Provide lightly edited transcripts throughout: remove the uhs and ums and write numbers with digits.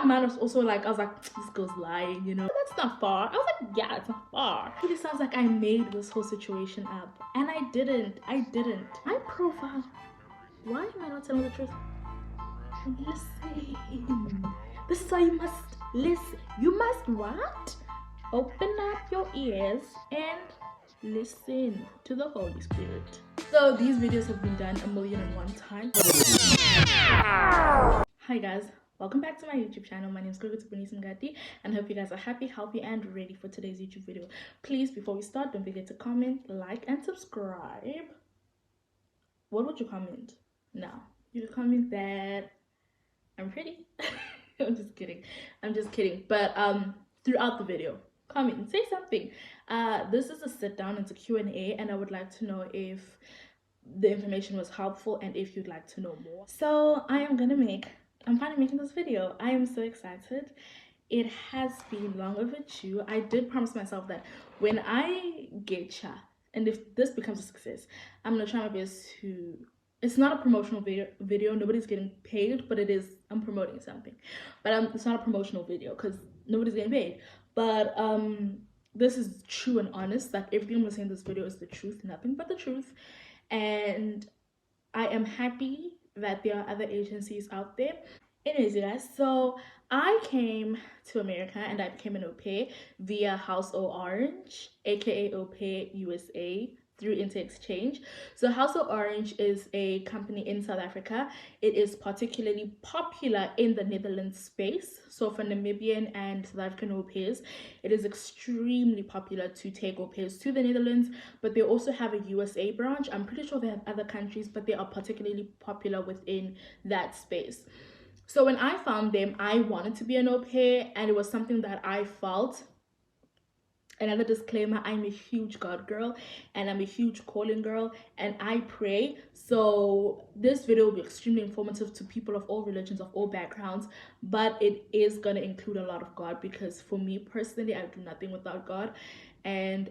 my mind was also like, I was like, this girl's lying, you know? That's not far. I was like, yeah, it's not far. It really sounds like I made this whole situation up. And I didn't. My profile. Why am I not telling the truth? Listen. This is why you must listen. You must what? Open up your ears and listen to the Holy Spirit. So these videos have been done 1,000,001 times. Hi guys, welcome back to my YouTube channel. My name is Mgati, and I hope you guys are happy, healthy, and ready for today's YouTube video. Please, before we start, don't forget to comment, like, and subscribe. What would you comment? Now, you could comment that I'm pretty. I'm just kidding. But throughout the video, comment, say something. This is a sit down, it's a Q&A, and I would like to know if the information was helpful and if you'd like to know more. So I'm finally making this video. I am so excited. It has been long overdue. I did promise myself that when I get ya, and if this becomes a success, I'm gonna try my best to, it's not a promotional video, nobody's getting paid, but it is, I'm promoting something, but it's not a promotional video because nobody's getting paid, but this is true and honest. Like, everything I'm gonna say in this video is the truth, nothing but the truth. And I am happy that there are other agencies out there. Anyways, you guys, so I came to America and I became an au pair via House O Orange, aka Au Pair USA, through Inter-Exchange. So House O Orange is a company in South Africa. It is particularly popular in the Netherlands space. So for Namibian and South African au pairs, it is extremely popular to take au pairs to the Netherlands, but they also have a USA branch. I'm pretty sure they have other countries, but they are particularly popular within that space. So when I found them, I wanted to be an au pair, and it was something that I felt. Another disclaimer, I'm a huge God girl and I'm a huge calling girl, and I pray. So this video will be extremely informative to people of all religions, of all backgrounds, but it is going to include a lot of God, because for me personally, I do nothing without God. And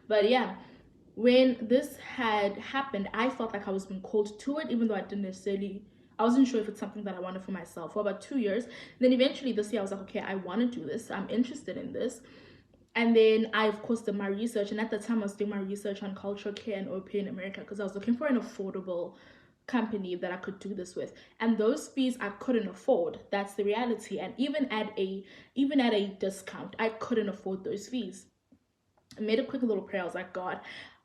but yeah, when this had happened, I felt like I was being called to it, even though I wasn't sure if it's something that I wanted for myself for about 2 years. Then eventually this year I was like, okay, I want to do this, I'm interested in this. And then I, of course, did my research. And at the time, I was doing my research on Childcare and au pair in America, because I was looking for an affordable company that I could do this with. And those fees I couldn't afford. That's the reality. And even at a discount, I couldn't afford those fees. I made a quick little prayer. I was like, God,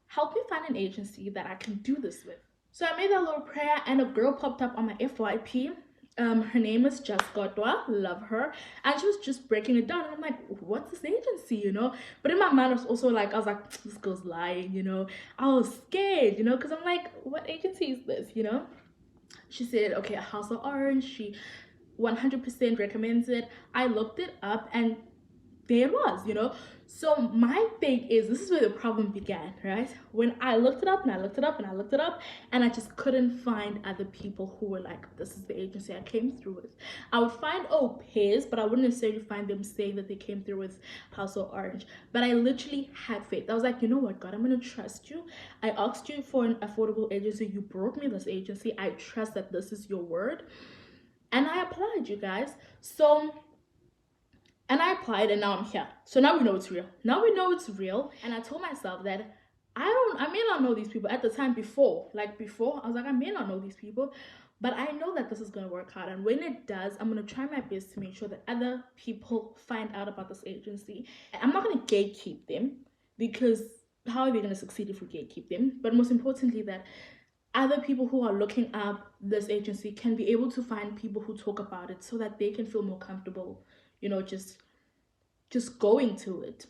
help me find an agency that I can do this with. So I made that little prayer, and a girl popped up on my FYP. Her name is Just Godwa, love her, and she was just breaking it down, and I'm like, what's this agency, you know? But in my mind, I was also like, this girl's lying, you know? I was scared, you know, because I'm like, what agency is this, you know? She said, okay, a House of Orange. She 100% recommends it. I looked it up, and there it was, you know? So my thing is, this is where the problem began, right? When I looked it up and I looked it up and I looked it up, and I just couldn't find other people who were like, this is the agency I came through with. I would find au pairs, but I wouldn't necessarily find them saying that they came through with House of Orange. But I literally had faith. I was like, you know what, God, I'm going to trust you. I asked you for an affordable agency. You brought me this agency. I trust that this is your word. And I applied, you guys. And I applied, and now I'm here. So now we know it's real. And I told myself that I may not know these people. At the time before, I was like, I may not know these people, but I know that this is going to work out. And when it does, I'm going to try my best to make sure that other people find out about this agency. And I'm not going to gatekeep them, because how are they going to succeed if we gatekeep them? But most importantly, that other people who are looking up this agency can be able to find people who talk about it, so that they can feel more comfortable, you know, just going to it.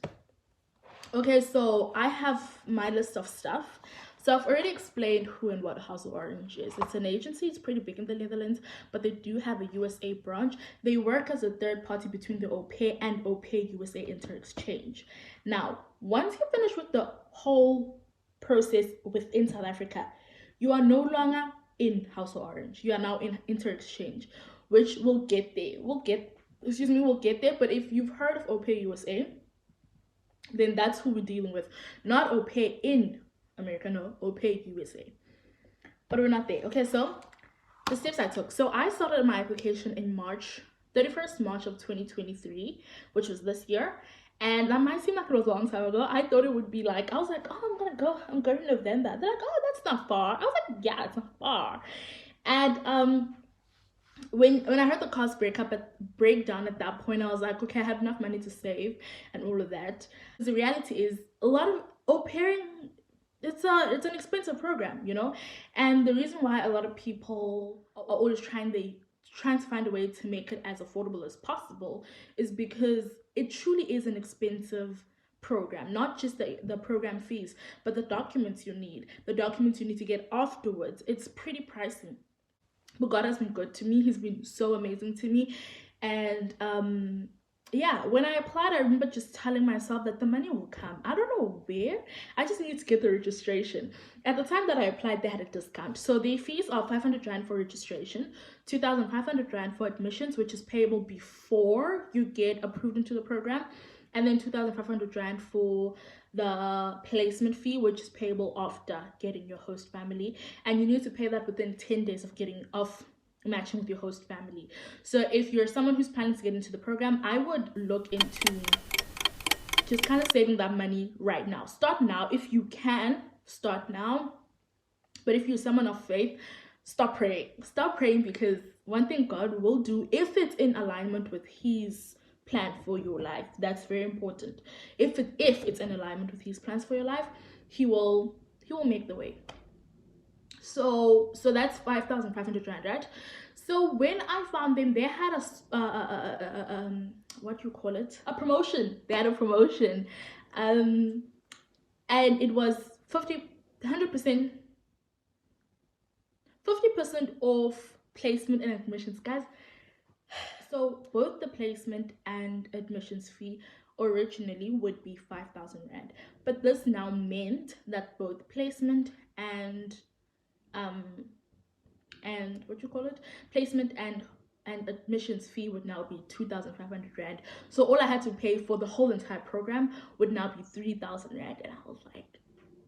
Okay, so I have my list of stuff. So I've already explained who and what House of Orange is. It's an agency. It's pretty big in the Netherlands, but they do have a USA branch. They work as a third party between the au pair and Au Pair USA Inter-Exchange. Now, once you finish with the whole process within South Africa, you are no longer in House of Orange. You are now in Inter-Exchange, which we'll get there. We'll get there. But if you've heard of Au Pair USA, then that's who we're dealing with. Not au pair in America, no, Au Pair USA. But we're not there. Okay, so the steps I took. So I started my application in March 31st March of 2023, which was this year. And that might seem like it was a long time ago. I thought it would be like, I was like, oh, I'm going in November. They're like, oh, that's not far. I was like, yeah, it's not far. And when I heard the cost breakdown at that point, I was like, okay, I have enough money to save and all of that. The reality is, a lot of au pairing, it's an expensive program, you know. And the reason why a lot of people are always trying to find a way to make it as affordable as possible is because it truly is an expensive program. Not just the program fees, but the documents you need to get afterwards. It's pretty pricey, but God has been good to me. He's been so amazing to me. And yeah, when I applied, I remember just telling myself that the money will come. I don't know where. I just need to get the registration. At the time that I applied, they had a discount. So the fees are 500 Rand for registration, 2,500 Rand for admissions, which is payable before you get approved into the program, and then 2,500 Rand for the placement fee, which is payable after getting your host family. And you need to pay that within 10 days of matching with your host family. So if you're someone who's planning to get into the program, I would look into just kind of saving that money right now. Start now if you can. Start now. But if you're someone of faith, stop praying. Stop praying, because one thing God will do, if it's in alignment with His plan for your life, that's very important. If it's in alignment with His plans for your life, He will make the way. So that's 5,500 Rand, right? So when I found them, they had what you call it, a promotion. They had a promotion, and it was 100% off placement and admissions, guys. So both the placement and admissions fee originally would be 5,000 Rand, but this now meant that both placement and what you call it, placement and admissions fee would now be 2,500 Rand. So all I had to pay for the whole entire program would now be 3,000 Rand. And I was like,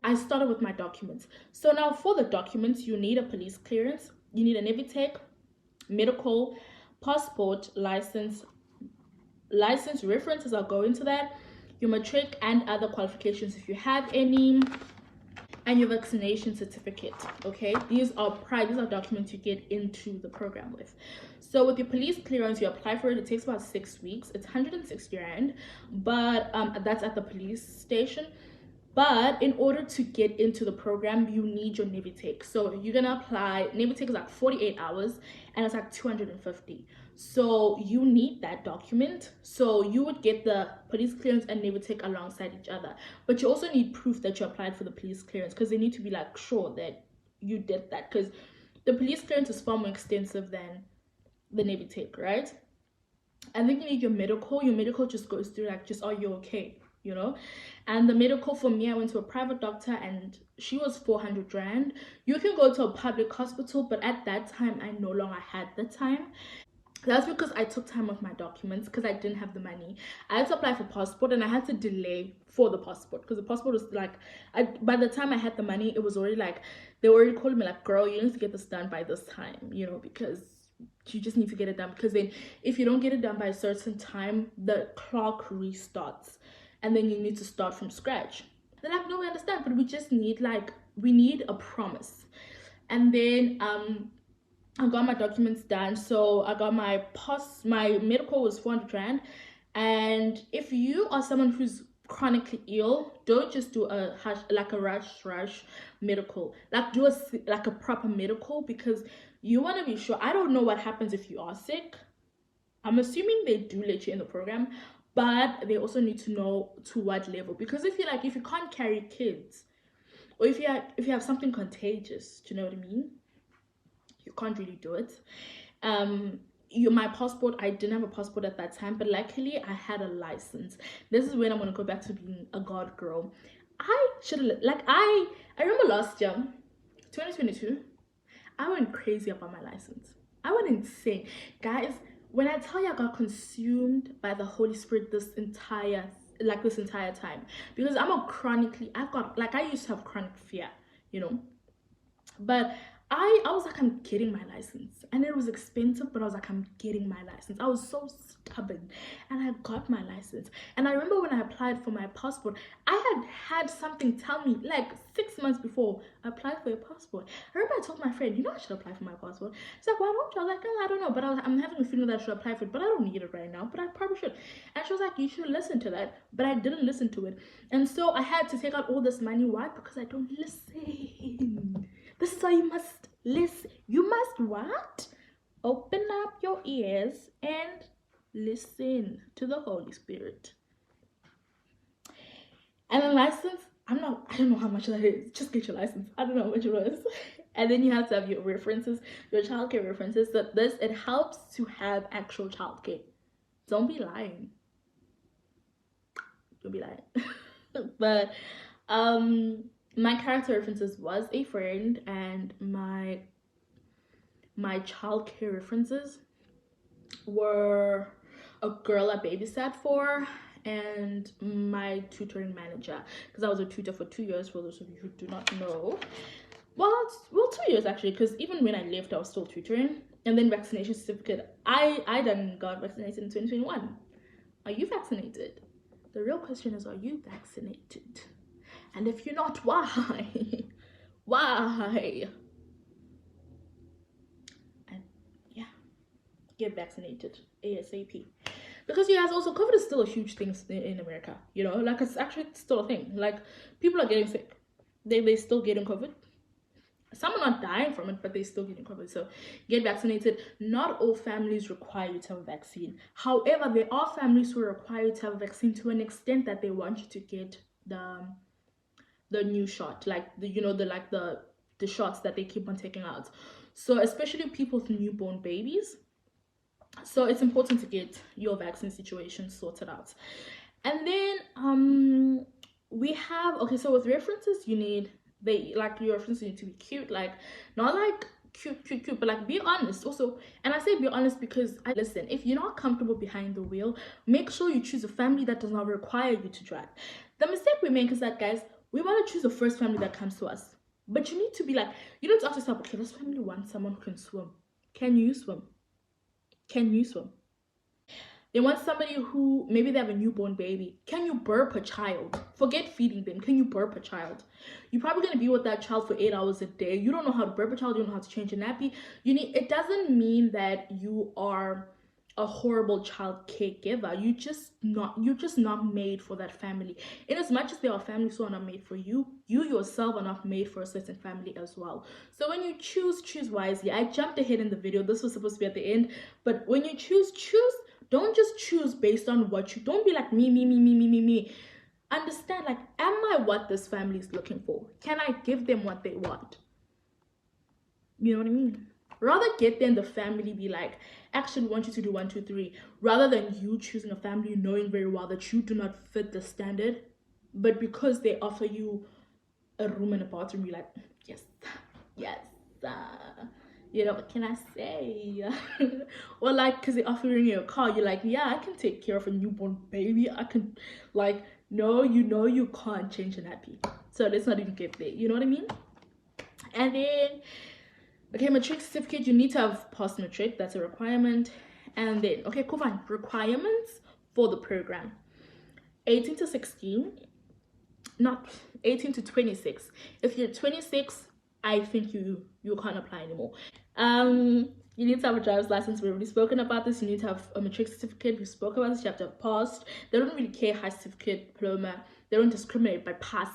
I started with my documents. So now for the documents, you need a police clearance, you need an Evitech, medical, passport, license references. I'll go into that, your matric and other qualifications if you have any, and your vaccination certificate. Okay, these are documents you get into the program with. So with your police clearance, you apply for it. It takes about 6 weeks. It's 160 Rand, but that's at the police station. But in order to get into the program, you need your Nevitech. So you're gonna apply. Nevitech is like 48 hours, and it's like 250. So you need that document. So you would get the police clearance and Nevitech alongside each other. But you also need proof that you applied for the police clearance, because they need to be like sure that you did that, because the police clearance is far more extensive than the Nevitech, right? And then you need your medical. Your medical just goes through like, just, are you okay? You know. And the medical, for me, I went to a private doctor and she was 400 Rand. You can go to a public hospital, but at that time I no longer had the time. That's because I took time with my documents, because I didn't have the money. I had to apply for passport, and I had to delay for the passport, because the passport was like, by the time I had the money, it was already like, they were already calling me like, girl, you need to get this done by this time, you know, because you just need to get it done. Because then if you don't get it done by a certain time, the clock restarts, and then you need to start from scratch. They're like, no, we understand, but we just need we need a promise. And then I got my documents done. So I got my medical was 400 Rand. And if you are someone who's chronically ill, don't just do a rush medical. Like, do a proper medical, because you want to be sure. I don't know what happens if you are sick. I'm assuming they do let you in the program, but they also need to know to what level. Because if you can't carry kids, or if you have something contagious, do you know what I mean? You can't really do it. My passport, I didn't have a passport at that time, but luckily I had a license. This is when I'm gonna go back to being a god girl. I should have I remember last year, 2022, I went crazy about my license. I went insane, guys. When I tell you I got consumed by the Holy Spirit this entire time, because I used to have chronic fear, you know. But I was like, I'm getting my license, and it was expensive, but I was like, I'm getting my license. I was so stubborn, and I got my license. And I remember when I applied for my passport, I had something tell me like 6 months before I applied for a passport. I remember I told my friend, you know, I should apply for my passport. She's like, why don't you? I was like, oh, I don't know, but I'm having a feeling that I should apply for it, but I don't need it right now, but I probably should. And she was like, you should listen to that, but I didn't listen to it, and so I had to take out all this money. Why? Because I don't listen. This is why you must listen. You must what? Open up your ears and listen to the Holy Spirit. And a license, I don't know how much that is. Just get your license. I don't know how much it was. And then you have to have your references, your childcare references. So it helps to have actual childcare. Don't be lying. Don't be lying. But my character references was a friend, and my childcare references were a girl I babysat for and my tutoring manager, because I was a tutor for 2 years, for those of you who do not know. Well, 2 years actually, because even when I left I was still tutoring. And then vaccination certificate, I done got vaccinated in 2021. Are you vaccinated? The real question is, are you vaccinated? And if you're not, why? Why? And yeah, get vaccinated ASAP. Because you guys, also COVID is still a huge thing in America. You know, like it's actually still a thing. Like people are getting sick. They still getting COVID. Some are not dying from it, but they're still getting COVID. So get vaccinated. Not all families require you to have a vaccine. However, there are families who require you to have a vaccine to an extent that they want you to get the new shot, like the shots that they keep on taking out. So especially people with newborn babies. So it's important to get your vaccine situation sorted out. And then we have, okay, so with references you need, your references need to be cute, like not like cute, but like be honest also. And I say be honest because listen, if you're not comfortable behind the wheel, make sure you choose a family that does not require you to drive. The mistake we make is that, guys, we want to choose the first family that comes to us, but you need to be like, you need to ask yourself, okay, this family wants someone who can swim. Can you swim? Can you swim? They want somebody who, maybe they have a newborn baby. Can you burp a child? Forget feeding them. Can you burp a child? You're probably going to be with that child for 8 hours a day. You don't know how to burp a child. You don't know how to change a nappy. It doesn't mean that you are a horrible child caregiver. You're just not made for that family. In as much as there are families who are not made for you, you yourself are not made for a certain family as well. So when you choose wisely. I jumped ahead in the video. This was supposed to be at the end, but when you choose, don't just choose based on what you, don't be like me. Understand, like, am I what this family is looking for? Can I give them what they want? You know what I mean? Rather get them the family be like, actually want you to do 1, 2, 3, rather than you choosing a family knowing very well that you do not fit the standard, but because they offer you a room and a bathroom, you're like, yes, you know, what can I say? Or like, because they're offering you a car, you're like, yeah, I can take care of a newborn baby. I can, like, no, you know you can't change a nappy. So let's not even get there. You know what I mean? And then, okay, matric certificate, you need to have passed matric. That's a requirement. And then, okay, cool, fine. Requirements for the program. 18 to 16, not 18 to 26. If you're 26, I think you can't apply anymore. You need to have a driver's license. We've already spoken about this. You need to have a matric certificate. We spoke about this. You have to have passed. They don't really care, high certificate, diploma. They don't discriminate by pass.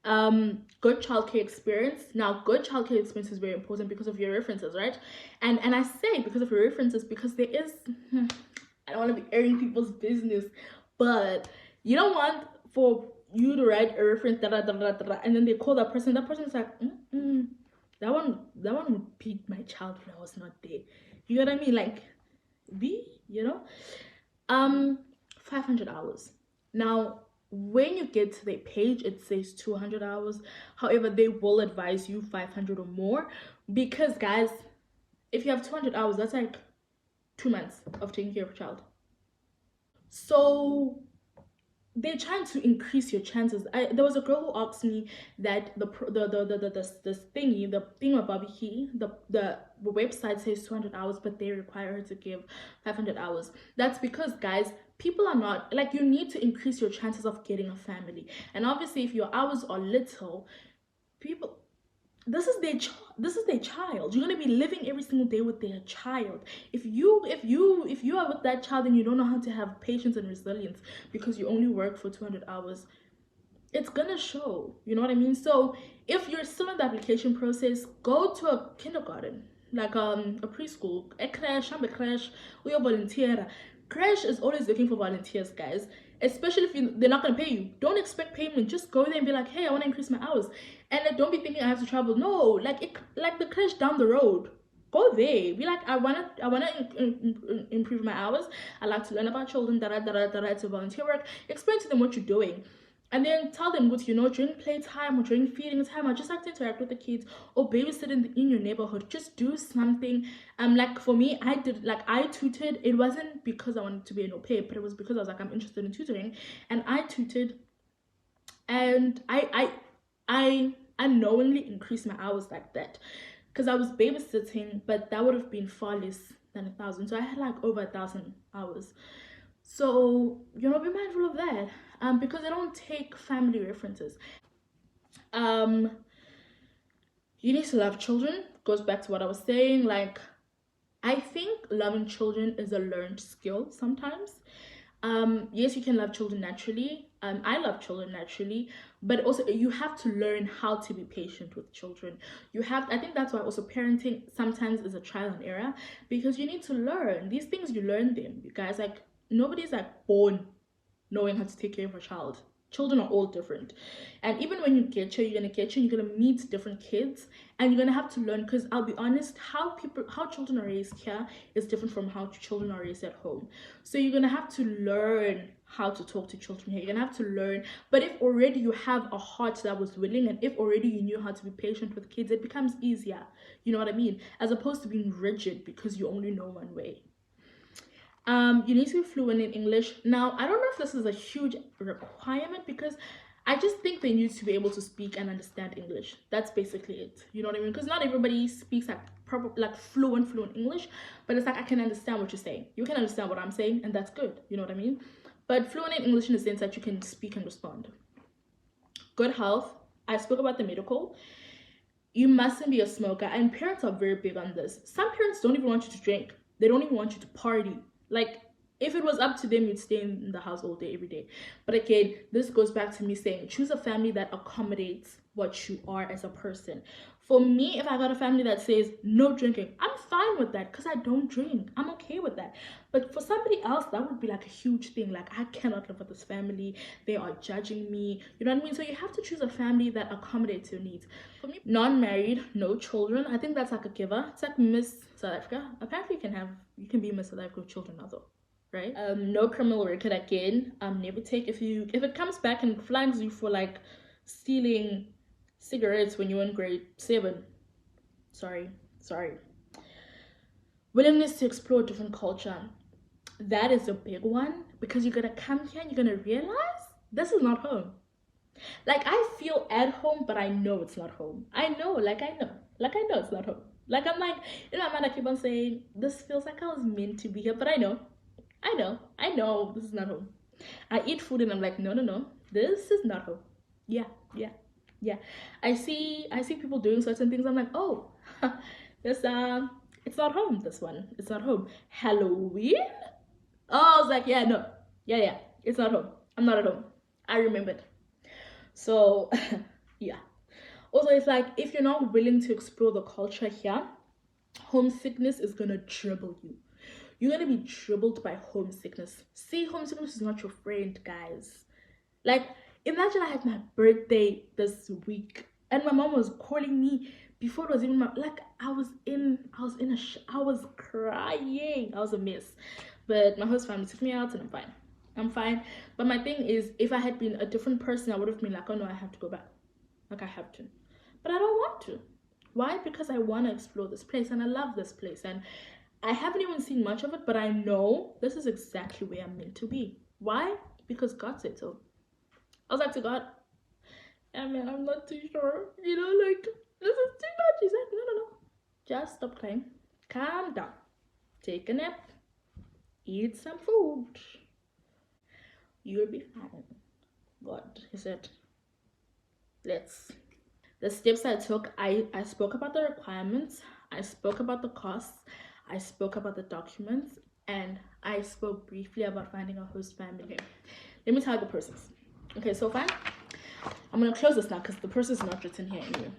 Good childcare experience. Now, good childcare experience is very important because of your references, right? And I say because of your references because there is, I don't want to be airing people's business, but you don't want for you to write a reference, and then they call that person. That person's like, that one would beat my child when I was not there. You know what I mean? Like, you know, 500 hours. Now, when you get to the page, it says 200 hours. However, they will advise you 500 or more because, guys, if you have 200 hours, that's like 2 months of taking care of a child. So they're trying to increase your chances. There was a girl who asked me that the thingy, the thingamabobby, the website says 200 hours, but they require her to give 500 hours. That's because, guys, people are not like, you need to increase your chances of getting a family. And obviously, if your hours are little, people, this is their child. You're going to be living every single day with their child. If you are with that child and you don't know how to have patience and resilience because you only work for 200 hours, it's gonna show. You know what I mean? So if you're still in the application process, go to a kindergarten, like a preschool, a crash, I'm a crash, or your volunteer. Crash is always looking for volunteers, guys. Especially if they're not gonna pay you. Don't expect payment. Just go there and be like, hey, I want to increase my hours, and like, don't be thinking I have to travel. No, like the crash down the road. Go there. Be like, I wanna improve my hours. I like to learn about children. It's a volunteer work. Explain to them what you're doing, and then tell them what, during playtime or during feeding time, I just like to interact with the kids or babysit in your neighborhood. Just do something. Like for me, I tutored. It wasn't because I wanted to be an au pair, but it was because I was like, I'm interested in tutoring, and I tutored, and I unknowingly increased my hours like that because I was babysitting, but that would have been far less than 1,000. So I had like over 1,000 hours. So, be mindful of that. Because I don't take family references. Um, you need to love children. Goes back to what I was saying. Like, I think loving children is a learned skill sometimes. Yes, you can love children naturally. I love children naturally, but also you have to learn how to be patient with children. I think that's why also parenting sometimes is a trial and error, because you need to learn these things. You learn them, you guys. Like, nobody's like born knowing how to take care of a child. Children are all different, and even when you get here, you're gonna meet different kids, and you're gonna have to learn. Because I'll be honest, how children are raised here is different from how children are raised at home. So you're gonna have to learn how to talk to children here. You're gonna have to learn. But if already you have a heart that was willing, and if already you knew how to be patient with kids, it becomes easier. You know what I mean? As opposed to being rigid because you only know one way. You need to be fluent in English. Now, I don't know if this is a huge requirement, because I just think they need to be able to speak and understand English. That's basically it. You know what I mean? Because not everybody speaks like proper, like fluent English, but it's like, I can understand what you're saying. You can understand what I'm saying, and that's good. You know what I mean? But fluent in English in the sense that you can speak and respond. Good health. I spoke about the medical. You mustn't be a smoker, and parents are very big on this. Some parents don't even want you to drink. They don't even want you to party. Like, if it was up to them, you'd stay in the house all day, every day. But again, this goes back to me saying, choose a family that accommodates what you are as a person. For me, if I got a family that says no drinking, I'm fine with that because I don't drink. I'm okay with that. But for somebody else, that would be like a huge thing. Like, I cannot live with this family. They are judging me. You know what I mean? So you have to choose a family that accommodates your needs. For me, non-married, no children, I think that's like a giver. It's like Miss South Africa. Apparently you can be Miss South Africa with children also. Right? No criminal record again. Never take, if it comes back and flags you for like stealing cigarettes when you were in grade 7. Sorry. Willingness to explore different culture. That is a big one, because you're gonna come here and you're gonna realize this is not home. Like, I feel at home, but I know it's not home. I know it's not home. Like, I'm like, in my mind, I keep on saying, this feels like I was meant to be here, but I know this is not home. I eat food and I'm like, no, this is not home. Yeah. I see people doing certain things. I'm like, oh, this it's not home. This one, it's not home. Halloween. Oh, I was like, yeah, it's not home. I'm not at home. I remembered. So yeah. Also, it's like, if you're not willing to explore the culture here, homesickness is gonna dribble you. You're gonna be dribbled by homesickness. See, homesickness is not your friend, guys. Like, imagine I had my birthday this week and my mom was calling me before it was even I was crying. I was a mess. But my host family took me out and I'm fine. But my thing is, if I had been a different person, I would have been like, oh no, I have to go back. Like, I have to. But I don't want to. Why? Because I want to explore this place and I love this place, and I haven't even seen much of it, but I know this is exactly where I'm meant to be. Why? Because God said so. I was like to God, yeah, man, I'm not too sure. You know, like, this is too much. He said, no, no, no. Just stop crying. Calm down. Take a nap. Eat some food. You'll be fine. God, he said, let's. The steps I took, I spoke about the requirements, I spoke about the costs, I spoke about the documents, and I spoke briefly about finding a host family. Let me tell you the process. Okay, so fine. I'm gonna close this now because the process is not written here anyway.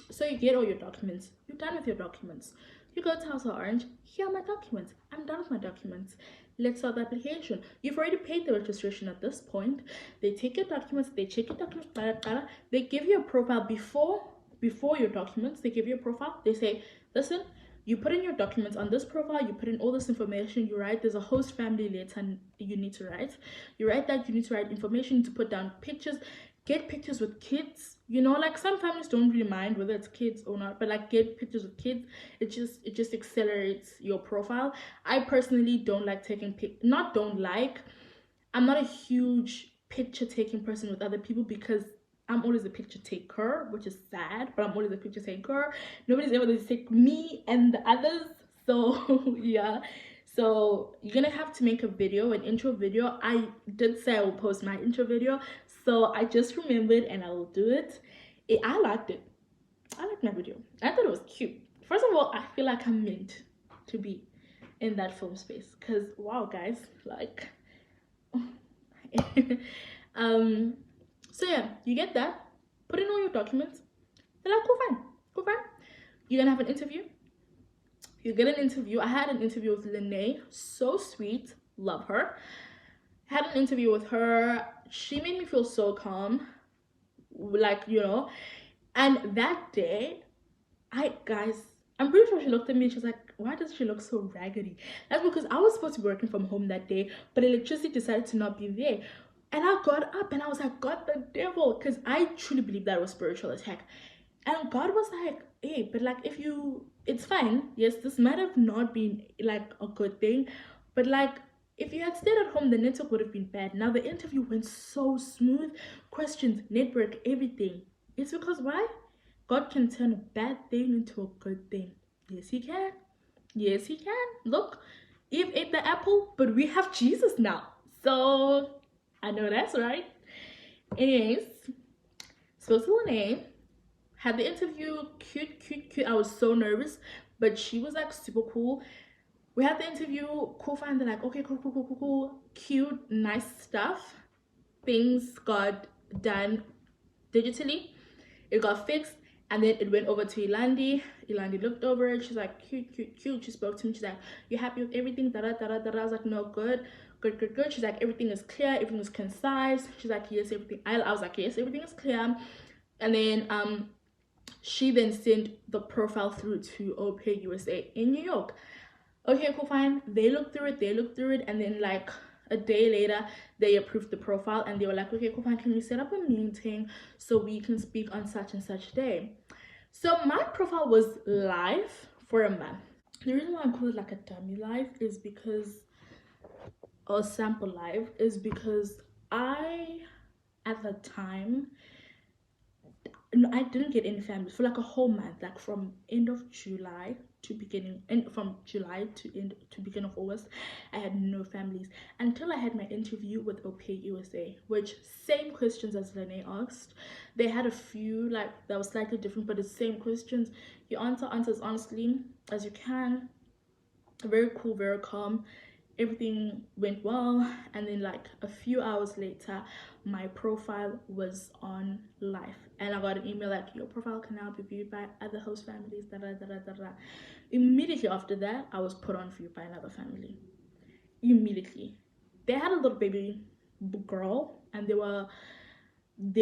So you get all your documents. You're done with your documents. You go to House of Orange. Here are my documents. I'm done with my documents. Let's start the application. You've already paid the registration at this point. They take your documents. They check your documents. Blah, blah, blah. They give you a profile before your documents. They give you a profile. They say, listen, you put in your documents on this profile. You put in all this information. You write. There's a host family letter you need to write. You write that. You need to write information to put down pictures. Get pictures with kids. You know, like some families don't really mind whether it's kids or not, but like get pictures with kids. It just accelerates your profile. I personally don't like taking not don't like. I'm not a huge picture taking person with other people because I'm always a picture taker, which is sad, but I'm always a picture taker. Nobody's able to take me and the others. So yeah. So you're gonna have to make a video, an intro video. I did say I will post my intro video, so I just remembered and I will do it. I liked it. I liked my video. I thought it was cute. First of all, I feel like I'm meant to be in that film space because wow, guys, like um so yeah, you get that, put in all your documents. They're like, cool, fine, cool, fine. You're gonna have an interview. You get an interview. I had an interview with Lene, so sweet, love her. Had an interview with her. She made me feel so calm, like, you know. And that day, guys, I'm pretty sure she looked at me and she was like, why does she look so raggedy? That's because I was supposed to be working from home that day, but electricity decided to not be there. And I got up and I was like, God, the devil, because I truly believe that was spiritual attack. And God was like, hey, but like if you, it's fine. Yes, this might have not been like a good thing, but like if you had stayed at home, the network would have been bad. Now the interview went so smooth. Questions, network, everything. It's because why? God can turn a bad thing into a good thing. Yes, He can. Yes, He can. Look, Eve ate the apple, but we have Jesus now. So I know that's right. Anyways, spoke to Lene, had the interview, cute, cute, cute. I was so nervous, but she was like super cool. We had the interview, cool, fine. They're like, okay, cool, cool, cool, cool, cool, cute, nice stuff. Things got done digitally. It got fixed, and then it went over to Ilandi. Ilandi looked over it. She's like, cute, cute, cute. She spoke to me. She's like, you happy with everything? Da da da da da. I was like, no, good, good, good, good. She's like, everything is clear. Everything is concise. She's like, yes, everything. I was like, yes, everything is clear. And then she then sent the profile through to OPay USA in New York. Okay, cool, fine. They looked through it, and then like a day later, they approved the profile and they were like, okay, cool, fine, can we set up a meeting so we can speak on such and such day? So my profile was live for a month. The reason why I call it like a dummy live is because, or sample live, is because I, at the time, no, I didn't get any families for like a whole month, like from end of July to beginning, and from July to end to beginning of August. I had no families until I had my interview with OPay USA, which same questions as Lene asked. They had a few like that was slightly different, but it's same questions. You answer as honestly as you can. Very cool, very calm. Everything went well, and then like a few hours later my profile was on live and I got an email like your profile can now be viewed by other host families, da, da, da, da, da, da. Immediately after that I was put on view by another family. Immediately they had a little baby girl and they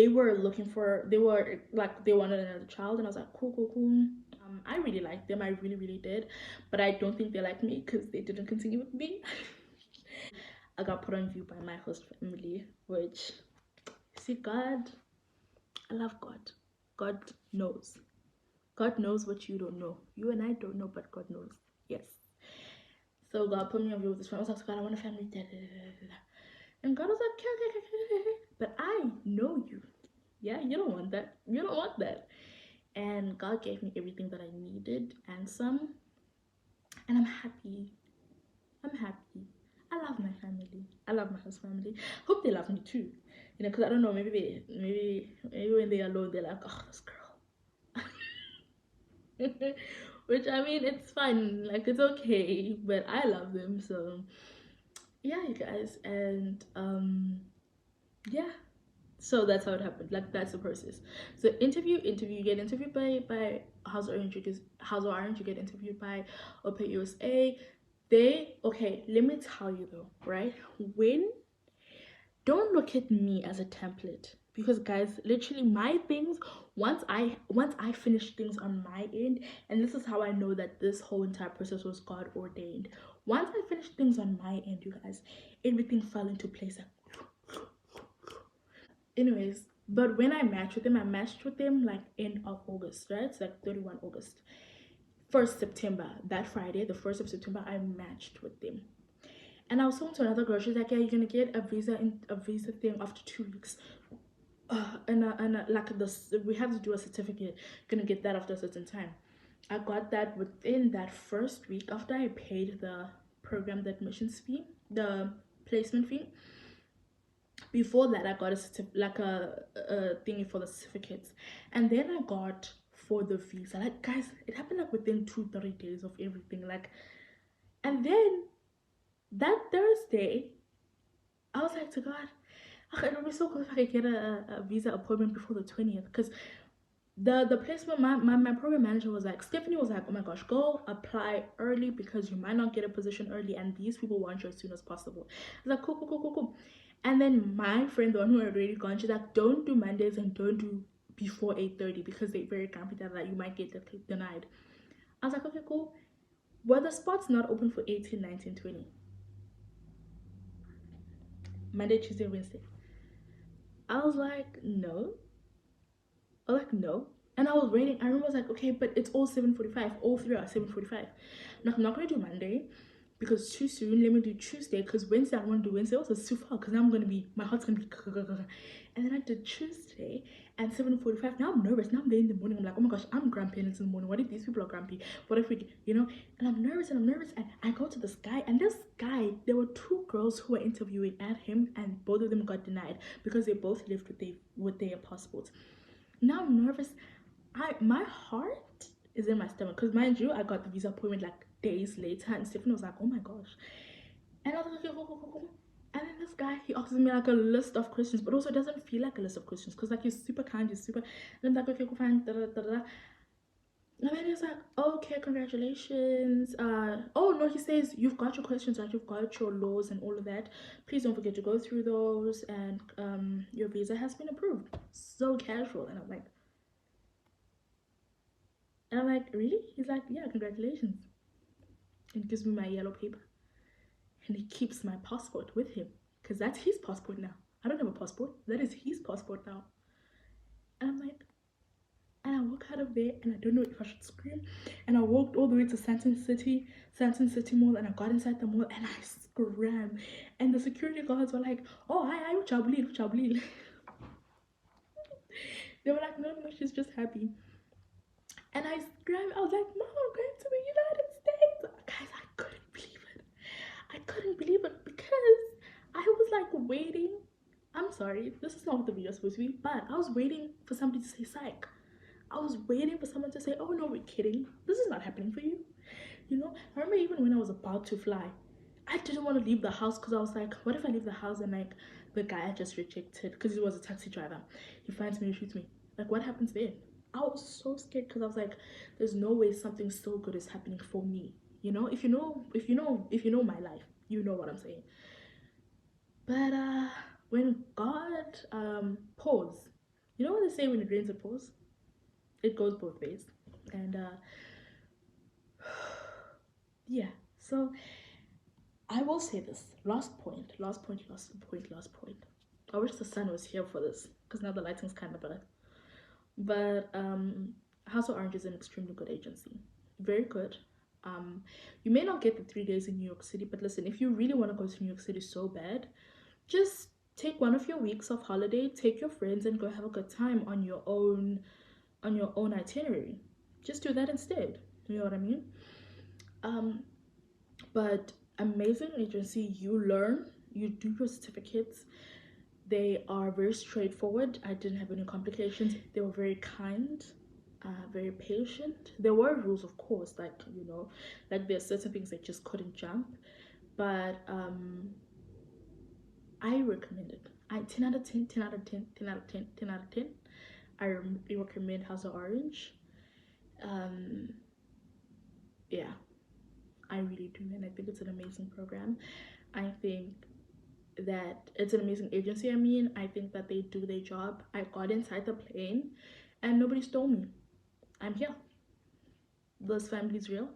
were looking for, they were like, they wanted another child, and I was like, cool, cool, cool. I really liked them, I really, really did, but I don't think they liked me because they didn't continue with me. I got put on view by my host family, which, see, God, I love God. God knows. God knows what you don't know. You and I don't know, but God knows. Yes. So God put me on view with this family. I was like, God, I want a family. Da, da, da, da, da. And God was like, okay, okay, okay, okay, okay. But I know you. Yeah, you don't want that. You don't want that. And God gave me everything that I needed and some. And I'm happy. I'm happy. I love my family. I love my husband's family. Hope they love me too. You know, because I don't know, maybe when they're alone, they're like, oh, this girl. Which I mean, it's fine. Like it's okay, but I love them. So yeah, you guys, and yeah. So that's how it happened. Like that's the process. So interview, you get interviewed by House Orange, because House Orange, you get interviewed by Open USA. They okay. Let me tell you though, right? When don't look at me as a template, because guys, literally my things, once I finish things on my end, and this is how I know that this whole entire process was God ordained. Once I finished things on my end, you guys, everything fell into place. Anyways, but when I matched with them like end of August, right? It's like 31 August. 1st September, that Friday, the 1st of September, I matched with them. And I was talking to another girl. She's like, "Yeah, you're gonna get a visa thing after 2 weeks." Like this, we have to do a certificate. Gonna get that after a certain time. I got that within that first week after I paid the program, the admissions fee, the placement fee. Before that, I got a thingy for the certificates, and then I got for the visa. Like guys, it happened like within 2-3 days of everything. Like, and then that Thursday, I was like to God, okay, it would be so cool if I could get a visa appointment before the 20th, because the placement, my program manager was like, Stephanie was like, oh my gosh, go apply early because you might not get a position early and these people want you as soon as possible. I was like, cool, cool, cool, cool, cool. And then my friend, the one who had already gone, she's like, don't do Mondays and don't do before 8:30 because they're very confident that you might get denied. I was like, okay, cool. Were the spots not open for 18, 19, 20? Monday, Tuesday, Wednesday? I was like, no. Like no. And I was waiting. I remember I was like, okay, but it's all 7:45. All three are 7:45. Like I'm not gonna do Monday because it's too soon. Let me do Tuesday because Wednesday I want to do Wednesday. Also it's too far because now I'm gonna be my heart's gonna be and then I did Tuesday and 7:45. Now I'm nervous. Now I'm there in the morning. I'm like, oh my gosh, I'm grumpy and it's in the morning. What if these people are grumpy? What if we, you know? And I'm nervous and I'm nervous and I go to this guy, and this guy, there were two girls who were interviewing at him and both of them got denied because they both lived with their passports. Now I'm nervous. My heart is in my stomach because mind you, I got the visa appointment like days later, and Stephen was like, "Oh my gosh," and I was like, "Okay, go, go, go, go." And then this guy, he asks me like a list of questions, but also it doesn't feel like a list of questions because like you're super kind, you're super. And I'm like, "Okay, go fine." Da, da, da, da. And then he's like, "Okay, congratulations." Oh no, he says you've got your questions right, you've got your laws and all of that. Please don't forget to go through those, and your visa has been approved. So casual, and I'm like, really? He's like, yeah, congratulations. And gives me my yellow paper. And he keeps my passport with him. Because that's his passport now. I don't have a passport. That is his passport now. And I'm like, and I walk out of there and I don't know if I should scream. And I walked all the way to Santon City Mall, and I got inside the mall and I screamed. And the security guards were like, oh, hi, Uchabulil. They were like, no, no, she's just happy. And I screamed, I was like, Mom, I'm going to the United States. Guys, I couldn't believe it. I couldn't believe it because I was like waiting. I'm sorry, this is not what the video is supposed to be, but I was waiting for somebody to say psych. I was waiting for someone to say, oh no, we're kidding. This is not happening for you. You know, I remember even when I was about to fly, I didn't want to leave the house because I was like, what if I leave the house and like the guy I just rejected because he was a taxi driver, he finds me and shoots me? Like, what happens then? I was so scared because I was like, there's no way something so good is happening for me. You know, if you know my life, you know what I'm saying. But when God pause, you know what they say when it rains it pours? It goes both ways. And yeah, so I will say this. Last point. I wish the sun was here for this because now the lighting's kind of bad. But House of Orange is an extremely good agency. Very good. You may not get the 3 days in New York City, but listen, if you really want to go to New York City so bad, Just take one of your weeks of holiday, take your friends and go have a good time on your own itinerary. Just do that instead. You know what I mean? Um, but amazing agency, you learn, you do your certificates. They are very straightforward. I didn't have any complications. They were very kind, very patient. There were rules, of course, like, you know, like there's certain things I just couldn't jump. But I recommend it. I 10 out of 10, 10 out of 10, 10 out of 10, 10 out of 10. I recommend House of Orange. Um, yeah, I really do, and I think it's an amazing program. I think that it's an amazing agency. I mean, I think that they do their job. I got inside the plane, and nobody stole me. I'm here. This family's real.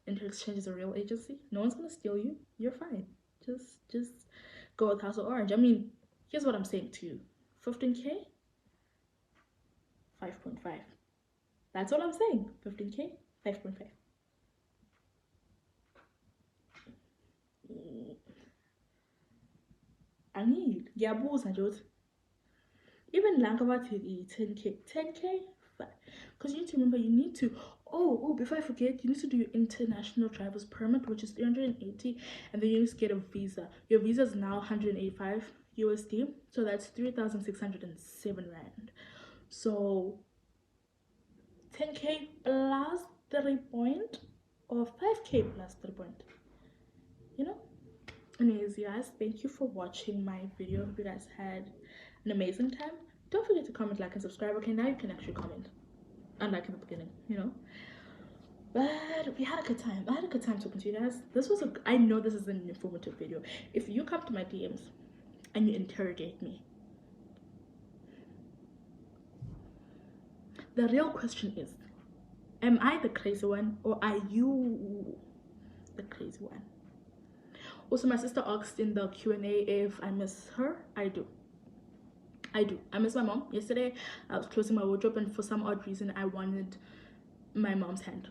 Interexchange is a real agency. No one's gonna steal you. You're fine. Just go with House of Orange. I mean, here's what I'm saying to you. 15K, 5.5. That's all I'm saying. 15K, 5.5. Angiyili. Ngiyabuza nje ukuthi even la bathi 10K, 10K, because you need to remember you need to before I forget, you need to do your international driver's permit, which is 380, and then you need to get a visa. Your visa is now 185 USD, so that's 3,607 rand. So 10K plus 3 point, or 5K plus 3 point, you know. Anyways, guys, thank you for watching my video. Hope you guys had an amazing time. Don't forget to comment, like, and subscribe. Okay, now you can actually comment, unlike in the beginning, you know. But we had a good time. I had a good time talking to you guys. I know this is an informative video. If you come to my DMs and you interrogate me, the real question is, am I the crazy one, or are you the crazy one? Also, my sister asked in the Q&A if I miss her. I do. I miss my mom. Yesterday I was closing my wardrobe, and for some odd reason I wanted my mom's hand.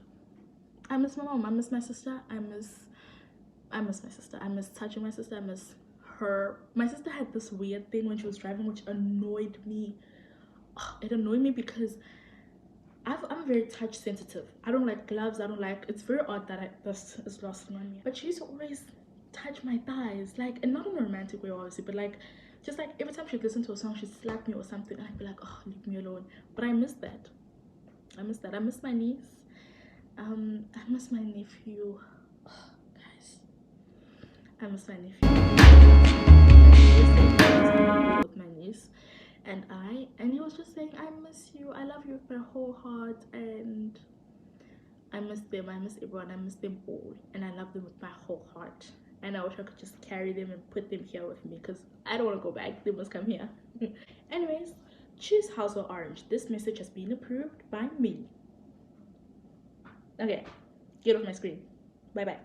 I miss my mom. I miss my sister. I miss my sister. I miss touching my sister. I miss her. My sister had this weird thing when she was driving, which annoyed me. It annoyed me because I'm very touch sensitive. I don't like gloves. It's very odd that this is lost on me. But she used to always touch my thighs, like, and not in a romantic way obviously, but like, just like every time she'd listen to a song, she'd slap me or something, and I'd be like, oh, leave me alone. But I miss that. I miss my niece. I miss my nephew. Oh, guys, I miss my nephew. With my niece and he was just saying, I miss you, I love you with my whole heart, and I miss them, I miss everyone, I miss them all, and I love them with my whole heart. And I wish I could just carry them and put them here with me, because I don't want to go back. They must come here. Anyways, choose House of Orange. This message has been approved by me. Okay, get off my screen. Bye bye.